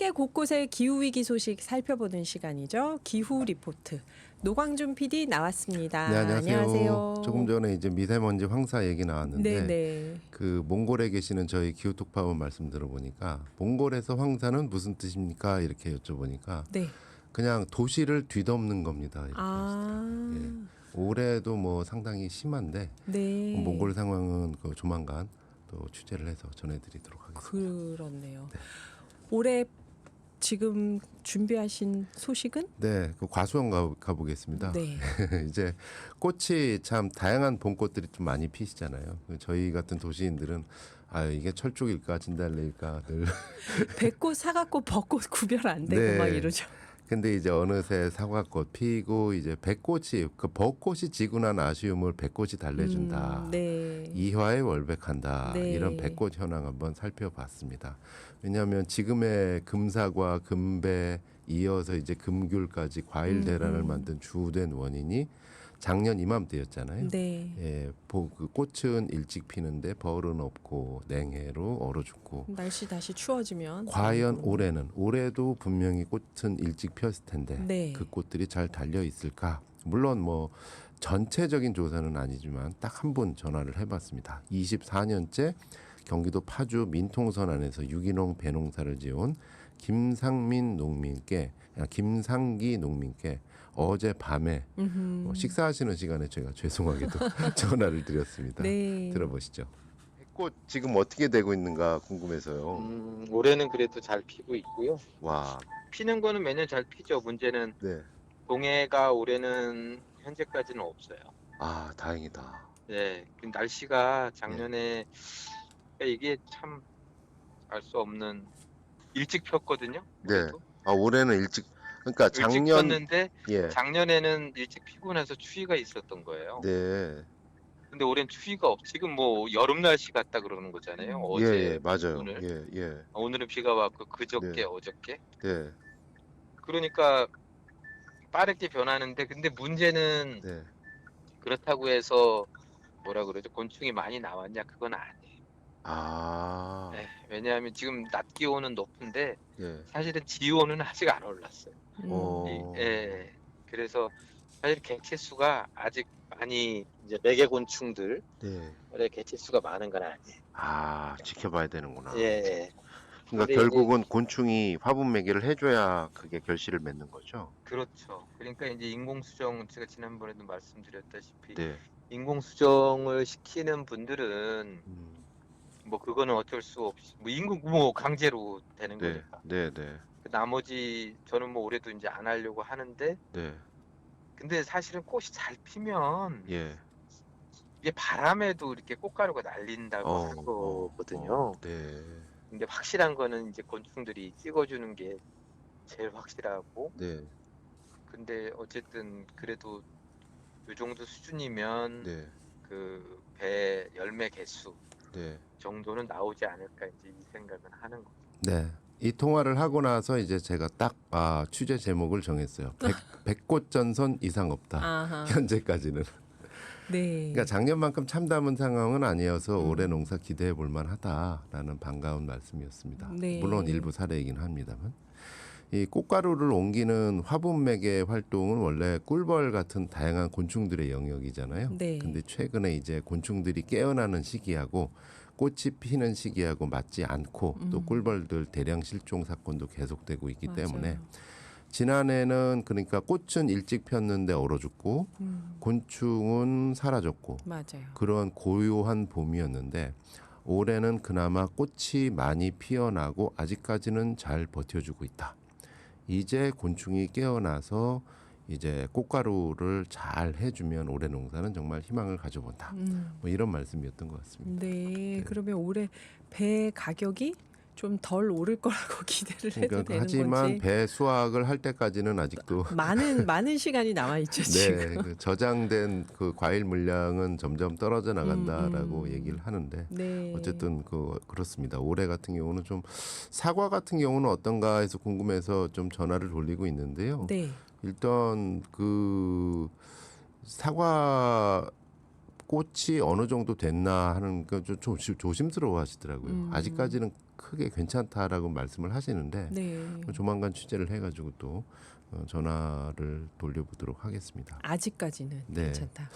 세계 곳곳의 기후위기 소식 살펴보는 시간이죠. 기후 리포트. 노광준 PD 나왔습니다. 네, 안녕하세요. 안녕하세요. 조금 전에 이제 미세먼지 황사 얘기 나왔는데 네네. 그 몽골에 계시는 저희 기후톡파원 말씀 들어보니까 몽골에서 황사는 무슨 뜻입니까? 이렇게 여쭤보니까 네. 그냥 도시를 뒤덮는 겁니다. 이렇게 아. 예. 올해도 뭐 상당히 심한데 네. 몽골 상황은 그 조만간 또 취재를 해서 전해드리도록 하겠습니다. 그렇네요. 올해 지금 준비하신 소식은? 네, 그 과수원 가보겠습니다. 네. 이제 꽃이 참 다양한 봄꽃들이 좀 많이 피시잖아요. 저희 같은 도시인들은 아 이게 철쭉일까 진달래일까 늘 백꽃, 사과꽃, 벚꽃 구별 안 되고 네. 막 이러죠. 근데 이제 어느새 사과꽃 피고 이제 백꽃이 그 벚꽃이 지고 난 아쉬움을 백꽃이 달래준다. 네. 이화에 월백한다. 네. 이런 백꽃 현황 한번 살펴봤습니다. 왜냐하면 지금의 금사과, 금배 이어서 이제 금귤까지 과일 대란을 만든 주된 원인이 작년 이맘때였잖아요. 네. 예, 그 꽃은 일찍 피는데 벌은 없고 냉해로 얼어 죽고. 날씨 다시 추워지면 과연 올해도 분명히 꽃은 일찍 폈을 텐데 네. 그 꽃들이 잘 달려 있을까? 물론 뭐 전체적인 조사는 아니지만 딱 한 번 전화를 해봤습니다. 24년째 경기도 파주 민통선 안에서 유기농 배농사를 지어온 김상기 농민께 어제 밤에 식사하시는 시간에 제가 죄송하게도 전화를 드렸습니다. 네. 들어보시죠. 꽃 지금 어떻게 되고 있는가 궁금해서요. 올해는 그래도 잘 피고 있고요. 와, 피는 거는 매년 잘 피죠. 문제는 네. 동해가 올해는 현재까지는 없어요. 아, 다행이다. 네, 그 날씨가 작년에 이게 참 알 수 없는 일찍 폈거든요. 네. 올해도. 아, 올해는 일찍 그러니까 일찍 작년 폈는데 예. 작년에는 일찍 피고 나서 추위가 있었던 거예요. 네. 근데 올해는 추위가 없. 지금 뭐 여름 날씨 같다 그러는 거잖아요. 예, 어제, 예, 맞아요. 오늘. 예, 예. 오늘은 비가 왔고 그저께, 네. 어저께. 네. 그러니까 빠르게 변하는데 근데 문제는 네. 그렇다고 해서 뭐라 그러죠? 곤충이 많이 나왔냐? 그건 아니에요. 아. 네, 왜냐하면 지금 낮 기온은 높은데 예. 사실은 지온은 아직 안 올랐어요. 어. 예. 그래서 사실 개체수가 아직 많이 이제 매개 곤충들 네. 의 개체수가 많은 건 아니에요. 아, 지켜봐야 되는구나. 예. 그러니까 근데 결국은 곤충이 화분 매개를 해줘야 그게 결실을 맺는 거죠. 그렇죠. 그러니까 이제 인공 수정 제가 지난번에도 말씀드렸다시피 네. 인공 수정을 시키는 분들은 음. 뭐 그거는 어쩔 수 없이 뭐 인공 뭐 강제로 되는 네. 거니까. 네, 네. 나머지 저는 뭐 올해도 이제 안 하려고 하는데 네. 근데 사실은 꽃이 잘 피면 예. 이게 바람에도 이렇게 꽃가루가 날린다고 어. 하거든요. 네. 근데 확실한 거는 이제 곤충들이 찍어주는 게 제일 확실하고 네. 근데 어쨌든 그래도 이 정도 수준이면 네. 그 배 열매 개수 네. 정도는 나오지 않을까 이제 이 생각은 하는 거죠. 네. 이 통화를 하고 나서 이제 제가 딱 취재 제목을 정했어요. 백꽃 전선 이상 없다. 아하. 현재까지는. 네. 그러니까 작년만큼 참담한 상황은 아니어서 올해 농사 기대해 볼 만하다라는 반가운 말씀이었습니다. 네. 물론 일부 사례이긴 합니다만. 이 꽃가루를 옮기는 화분 매개 활동은 원래 꿀벌 같은 다양한 곤충들의 영역이잖아요. 네. 근데 최근에 이제 곤충들이 깨어나는 시기하고 꽃이 피는 시기하고 맞지 않고 또 꿀벌들 대량 실종 사건도 계속되고 있기 맞아요. 때문에 지난해는 그러니까 꽃은 일찍 폈는데 얼어 죽고 곤충은 사라졌고 맞아요. 그런 고요한 봄이었는데 올해는 그나마 꽃이 많이 피어나고 아직까지는 잘 버텨주고 있다. 이제 곤충이 깨어나서 이제 꽃가루를 잘 해주면 올해 농사는 정말 희망을 가져본다. 뭐 이런 말씀이었던 것 같습니다. 네. 그러면 올해 배 가격이 좀 덜 오를 거라고 기대를 해도 그러니까 되는 하지만 건지. 배 수확을 할 때까지는 아직도 많은 시간이 남아 있죠 지금. 네, 그 저장된 그 과일 물량은 점점 떨어져 나간다라고 얘기를 하는데 네. 어쨌든 그렇습니다. 올해 같은 경우는 좀 사과 같은 경우는 어떤가 해서 궁금해서 좀 전화를 돌리고 있는데요. 네. 일단 그 사과 꽃이 어느 정도 됐나 하는 거 좀 조심스러워 하시더라고요. 아직까지는 크게 괜찮다라고 말씀을 하시는데 네. 조만간 취재를 해가지고 또 전화를 돌려보도록 하겠습니다. 아직까지는 네. 괜찮다.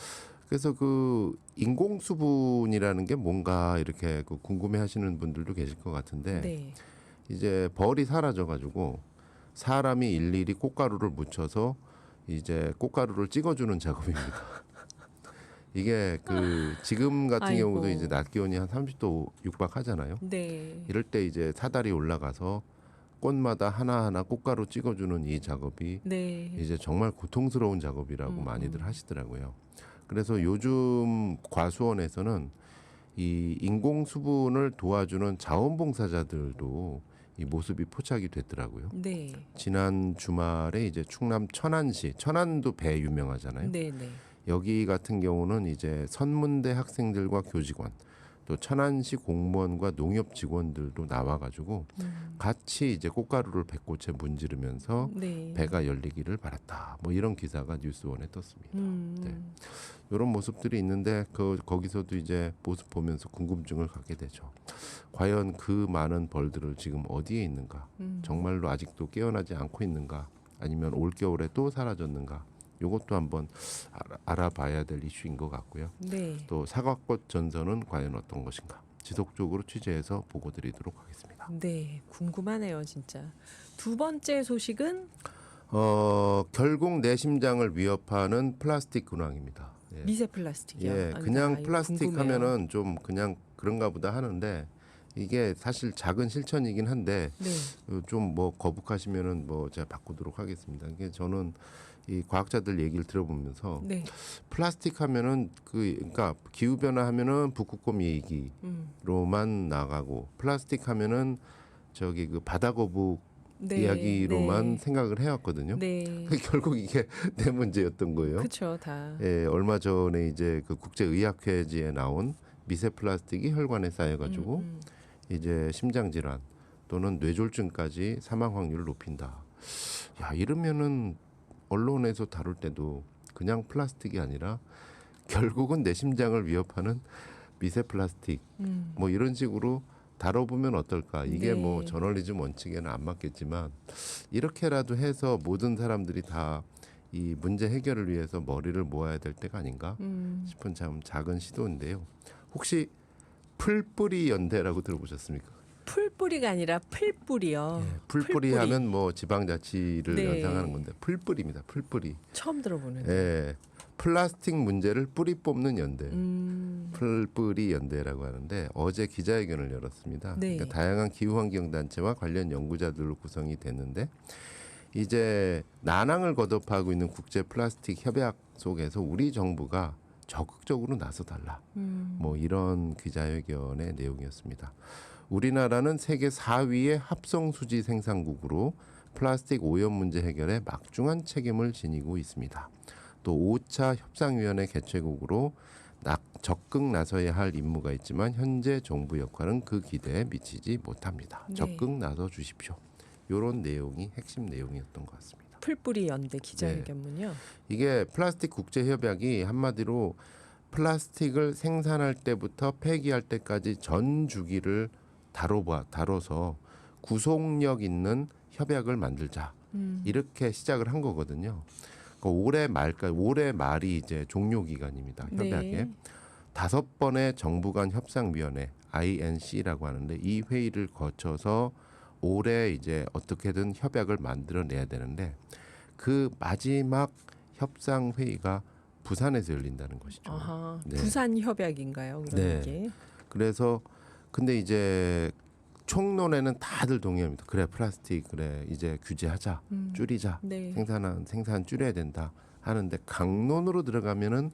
그래서 그 인공 수분이라는 게 뭔가 이렇게 그 궁금해하시는 분들도 계실 것 같은데 네. 이제 벌이 사라져가지고 사람이 일일이 꽃가루를 묻혀서 이제 꽃가루를 찍어주는 작업입니다. 이게 그 지금 같은 아이고. 경우도 이제 낮 기온이 한 30도 육박하잖아요. 네. 이럴 때 이제 사다리 올라가서 꽃마다 하나하나 꽃가루 찍어주는 이 작업이 네. 이제 정말 고통스러운 작업이라고 많이들 하시더라고요. 그래서 요즘 과수원에서는 이 인공 수분을 도와주는 자원봉사자들도 이 모습이 포착이 됐더라고요. 네. 지난 주말에 이제 충남 천안시, 천안도 배 유명하잖아요. 네. 네. 여기 같은 경우는 이제 선문대 학생들과 교직원, 또 천안시 공무원과 농협 직원들도 나와가지고 같이 이제 꽃가루를 배꽃에 문지르면서 네. 배가 열리기를 바랐다. 뭐 이런 기사가 뉴스원에 떴습니다. 네. 음. 이런 모습들이 있는데 거기서도 이제 모습 보면서 궁금증을 갖게 되죠. 과연 그 많은 벌들을 지금 어디에 있는가? 정말로 아직도 깨어나지 않고 있는가? 아니면 올겨울에 또 사라졌는가? 이것도 한번 알아봐야 될 이슈인 것 같고요. 네. 또 사과꽃 전선은 과연 어떤 것인가? 지속적으로 취재해서 보고 드리도록 하겠습니다. 네. 궁금하네요, 진짜. 두 번째 소식은 결국 내 심장을 위협하는 플라스틱 근황입니다. 예. 미세 플라스틱이요. 예, 아, 그냥 이거 플라스틱 궁금해요. 하면은 좀 그냥 그런가 보다 하는데 이게 사실 작은 실천이긴 한데 네. 좀 뭐 거북하시면은 뭐 제가 바꾸도록 하겠습니다. 이게 저는 이 과학자들 얘기를 들어보면서 네. 플라스틱 하면은 그러니까 기후 변화 하면은 북극곰 얘기로만 나가고 플라스틱 하면은 저기 그 바다 거북 네. 이야기로만 네. 생각을 해왔거든요. 네. 결국 이게 내 문제였던 거예요. 그렇죠, 다. 예, 얼마 전에 이제 그 국제의학회지에 나온 미세 플라스틱이 혈관에 쌓여가지고 이제 심장 질환 또는 뇌졸중까지 사망 확률을 높인다. 야, 이러면은 언론에서 다룰 때도 그냥 플라스틱이 아니라 결국은 내 심장을 위협하는 미세 플라스틱 뭐 이런 식으로 다뤄보면 어떨까. 이게 네. 뭐 저널리즘 원칙에는 안 맞겠지만 이렇게라도 해서 모든 사람들이 다 이 문제 해결을 위해서 머리를 모아야 될 때가 아닌가 싶은 참 작은 시도인데요. 혹시 풀뿌리 연대라고 들어보셨습니까? 풀뿌리가 아니라 풀뿌리요. 예, 풀뿌리 하면 뭐 지방자치를 네. 연상하는 건데 풀뿌리입니다. 풀뿌리. 처음 들어보는. 예, 플라스틱 문제를 뿌리 뽑는 연대. 음. 풀뿌리 연대라고 하는데 어제 기자회견을 열었습니다. 네. 그러니까 다양한 기후환경 단체와 관련 연구자들로 구성이 됐는데 이제 난항을 거듭하고 있는 국제 플라스틱 협약 속에서 우리 정부가 적극적으로 나서달라. 뭐 이런 기자회견의 내용이었습니다. 우리나라는 세계 4위의 합성 수지 생산국으로 플라스틱 오염 문제 해결에 막중한 책임을 지니고 있습니다. 또 5차 협상위원회 개최국으로 적극 나서야 할 임무가 있지만 현재 정부 역할은 그 기대에 미치지 못합니다. 네. 적극 나서 주십시오. 이런 내용이 핵심 내용이었던 것 같습니다. 풀뿌리 연대 기자회견문요. 이게 플라스틱 국제 협약이 한마디로 플라스틱을 생산할 때부터 폐기할 때까지 전 주기를 다뤄서 구속력 있는 협약을 만들자. 이렇게 시작을 한 거거든요. 그러니까 올해 말이 이제 종료 기간입니다. 협약에. 네. 5번의 정부 간 협상위원회 INC라고 하는데 이 회의를 거쳐서 올해 이제 어떻게든 협약을 만들어내야 되는데 그 마지막 협상 회의가 부산에서 열린다는 것이죠. 아하. 네. 부산 협약인가요? 그런 네. 게. 그래서 근데 이제 총론에는 다들 동의합니다. 그래 플라스틱 그래 이제 규제하자, 줄이자, 네. 생산 줄여야 된다 하는데 강론으로 들어가면은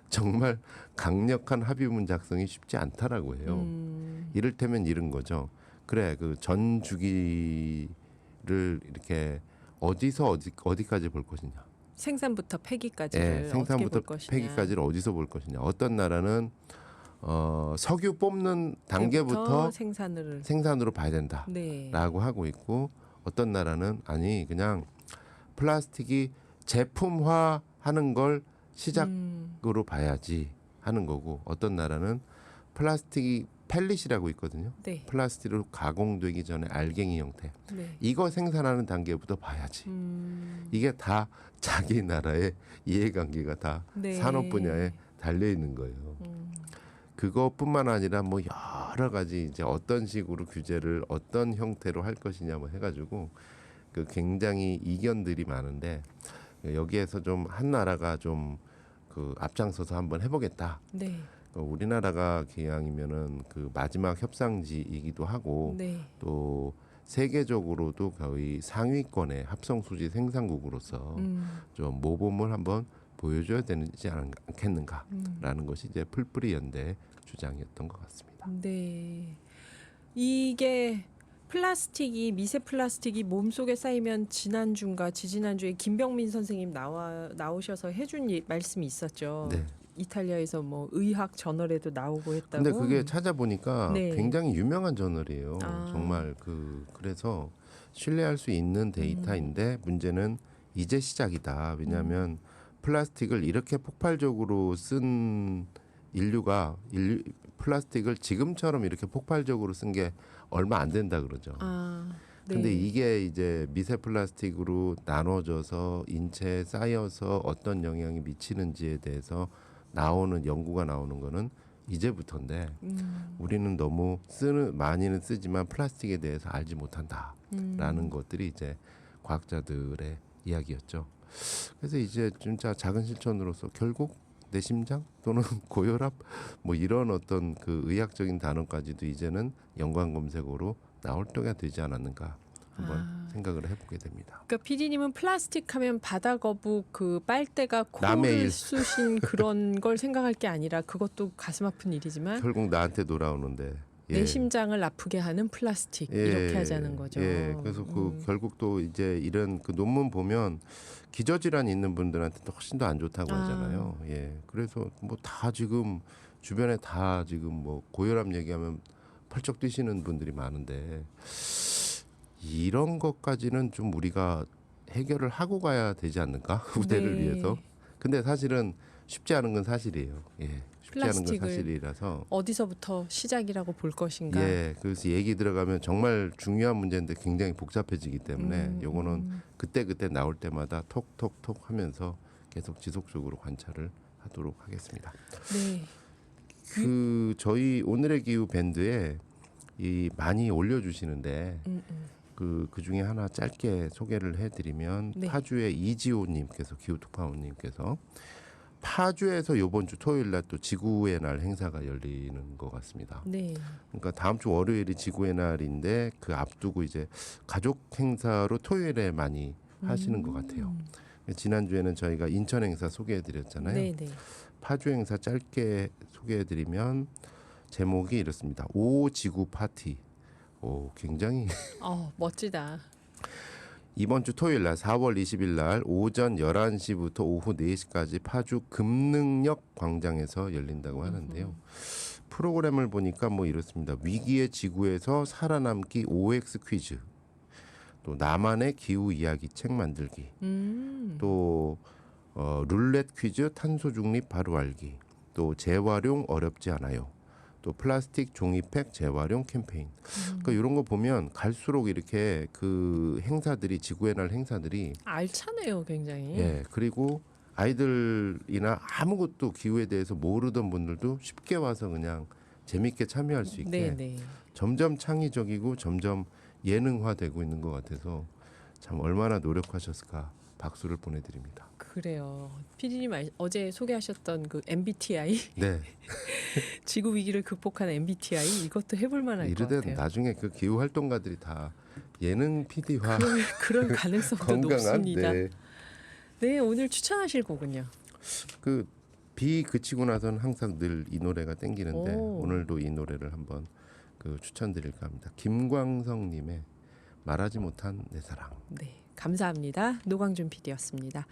정말 강력한 합의문 작성이 쉽지 않다라고 해요. 이를테면 이런 거죠. 그래 그 전 주기를 이렇게 어디까지 볼 것이냐. 생산부터 폐기까지를 예, 어떻게 생산부터 볼 것이냐. 폐기까지를 어디서 볼 것이냐. 어떤 나라는 석유 뽑는 단계부터 생산을. 생산으로 봐야 된다라고 네. 하고 있고 어떤 나라는 아니 그냥 플라스틱이 제품화하는 걸 시작으로 봐야지 하는 거고 어떤 나라는 플라스틱이 펠릿이라고 있거든요. 네. 플라스틱으로 가공되기 전에 알갱이 형태. 네. 이거 생산하는 단계부터 봐야지. 이게 다 자기 나라의 이해관계가 다 네. 산업 분야에 달려 있는 거예요. 그것뿐만 아니라 뭐 여러 가지 이제 어떤 식으로 규제를 어떤 형태로 할 것이냐 뭐 해가지고 그 굉장히 이견들이 많은데 여기에서 좀 한 나라가 좀 그 앞장서서 한번 해보겠다. 네. 우리나라가 기왕이면은 그 마지막 협상지이기도 하고 네. 또 세계적으로도 거의 상위권의 합성 수지 생산국으로서 좀 모범을 한번 보여줘야 되지 않겠는가라는 것이 이제 풀뿌리 연대 주장이었던 것 같습니다. 네. 이게 플라스틱이 미세 플라스틱이 몸속에 쌓이면 지난주인가 지지난주에 김병민 선생님 나오셔서 해준 말씀이 있었죠. 네. 이탈리아에서 뭐 의학 저널에도 나오고 했다고. 근데 그게 찾아보니까 네. 굉장히 유명한 저널이에요. 아. 정말 그래서 신뢰할 수 있는 데이터인데 문제는 이제 시작이다. 왜냐하면 플라스틱을 이렇게 폭발적으로 쓴 플라스틱을 지금처럼 이렇게 폭발적으로 쓴 게 얼마 안 된다 그러죠. 아, 네. 근데 이게 이제 미세 플라스틱으로 나눠져서 인체에 쌓여서 어떤 영향이 미치는지에 대해서 연구가 나오는 거는 이제부터인데 우리는 너무 많이는 쓰지만 플라스틱에 대해서 알지 못한다라는 것들이 이제 과학자들의 이야기였죠. 그래서 이제 진짜 작은 실천으로서 결국 뇌심장 또는 고혈압 뭐 이런 어떤 그 의학적인 단어까지도 이제는 연관 검색어로 나올 때가 되지 않았는가 한번 생각을 해보게 됩니다. 그러니까 PD님은 플라스틱 하면 바다거북 그 빨대가 남의 코를 일. 쑤신 그런 걸 생각할 게 아니라 그것도 가슴 아픈 일이지만 결국 나한테 돌아오는데 내 심장을 아프게 하는 플라스틱 이렇게 하자는 거죠. 예, 그래서 결국 또 이제 이런 그 논문 보면 기저질환 있는 분들한테 훨씬 더 안 좋다고 하잖아요. 예, 그래서 뭐 다 지금 주변에 다 지금 뭐 고혈압 얘기하면 펄쩍 뛰시는 분들이 많은데 이런 것까지는 좀 우리가 해결을 하고 가야 되지 않는가 후대를 네. 위해서. 근데 사실은 쉽지 않은 건 사실이에요. 예, 쉽지 않은 건 플라스틱을 사실이라서. 어디서부터 시작이라고 볼 것인가. 예, 그래서 얘기 들어가면 정말 중요한 문제인데 굉장히 복잡해지기 때문에 요거는 그때 나올 때마다 톡톡톡 하면서 계속 지속적으로 관찰을 하도록 하겠습니다. 네. 그 저희 오늘의 기후 밴드에 이 많이 올려주시는데 그 중에 하나 짧게 소개를 해드리면 네. 파주의 이지호님께서 기후특파원님께서 파주에서 이번 주 토요일 날 또 지구의 날 행사가 열리는 것 같습니다. 네. 그러니까 다음 주 월요일이 지구의 날인데 그 앞두고 이제 가족 행사로 토요일에 많이 하시는 것 같아요. 지난주에는 저희가 인천 행사 소개해드렸잖아요. 네, 네. 파주 행사 짧게 소개해드리면 제목이 이렇습니다. 오 지구 파티. 오 굉장히 멋지다. 이번 주 토요일 날 4월 20일 날 오전 11시부터 오후 4시까지 파주 금능역 광장에서 열린다고 하는데요. 프로그램을 보니까 뭐 이렇습니다. 위기의 지구에서 살아남기 OX 퀴즈. 또 나만의 기후 이야기 책 만들기. 또 룰렛 퀴즈 탄소 중립 바로 알기. 또 재활용 어렵지 않아요. 또 플라스틱 종이팩 재활용 캠페인. 그러니까 이런 거 보면 갈수록 이렇게 그 행사들이 지구의 날 행사들이 알차네요, 굉장히. 예 그리고 아이들이나 아무것도 기후에 대해서 모르던 분들도 쉽게 와서 그냥 재밌게 참여할 수 있게 네, 네. 점점 창의적이고 점점 예능화되고 있는 것 같아서 참 얼마나 노력하셨을까 박수를 보내드립니다. 그래요. PD님 어제 소개하셨던 그 MBTI 네. 지구 위기를 극복하는 MBTI 이것도 해볼 만할 것 이르된 같아요. 나중에 그 기후 활동가들이 다 예능 PD와 그런 가능성도 건강한 높습니다. 네. 네, 오늘 추천하실 곡은요. 그 비 그치고 나서는 항상 늘 이 노래가 땡기는데 오. 오늘도 이 노래를 한번 그 추천드릴까 합니다. 김광석님의 말하지 못한 내 사랑. 네, 감사합니다. 노광준 PD였습니다.